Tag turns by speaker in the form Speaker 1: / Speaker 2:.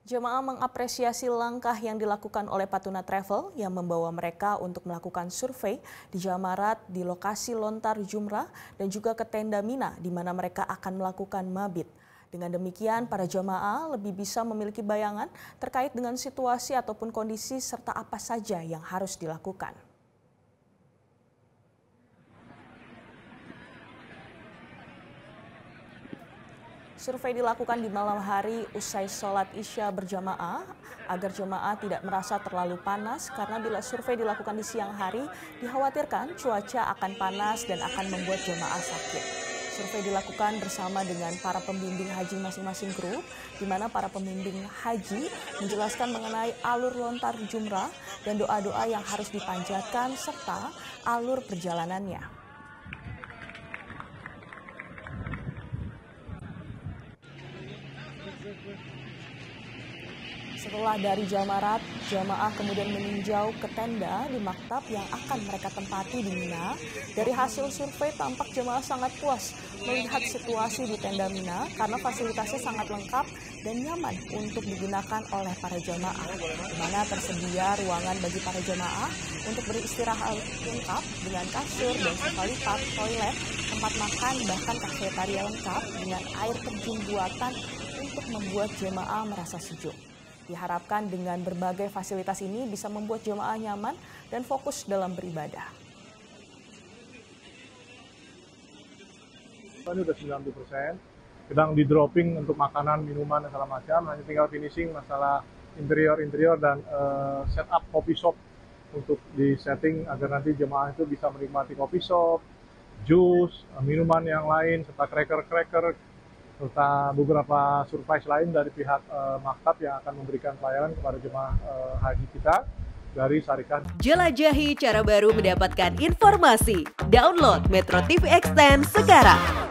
Speaker 1: Jemaah mengapresiasi langkah yang dilakukan oleh Patuna Travel yang membawa mereka untuk melakukan survei di Jamarat di lokasi lontar Jumrah dan juga ke tenda Mina di mana mereka akan melakukan mabit. Dengan demikian, para jemaah lebih bisa memiliki bayangan terkait dengan situasi ataupun kondisi serta apa saja yang harus dilakukan. Survei dilakukan di malam hari usai sholat Isya berjamaah agar jemaah tidak merasa terlalu panas karena bila survei dilakukan di siang hari dikhawatirkan cuaca akan panas dan akan membuat jemaah sakit. Survei dilakukan bersama dengan para pembimbing haji masing-masing grup di mana para pembimbing haji menjelaskan mengenai alur lontar jumrah dan doa-doa yang harus dipanjatkan serta alur perjalanannya. Setelah dari Jamarat, jamaah kemudian meninjau ke tenda di maktab yang akan mereka tempati di Mina. Dari hasil survei tampak jamaah sangat puas melihat situasi di tenda Mina karena fasilitasnya sangat lengkap dan nyaman untuk digunakan oleh para jamaah. Di mana tersedia ruangan bagi para jamaah untuk beristirahat lengkap dengan kasur dan sofa lipat, toilet, tempat makan, bahkan kafetaria lengkap dengan air terjun buatan untuk membuat jemaah merasa sejuk. Diharapkan dengan berbagai fasilitas ini bisa membuat jemaah nyaman dan fokus dalam beribadah.
Speaker 2: Ini udah 90%, sedang di dropping untuk makanan, minuman, dan segala macam. Hanya tinggal finishing masalah interior dan setup coffee shop untuk di setting agar nanti jemaah itu bisa menikmati coffee shop, jus, minuman yang lain, serta cracker, serta beberapa surprise lain dari pihak maktab yang akan memberikan pelayanan kepada jemaah haji kita dari Syarikat.
Speaker 3: Jelajahi cara baru mendapatkan informasi. Download Metro TV Extend sekarang.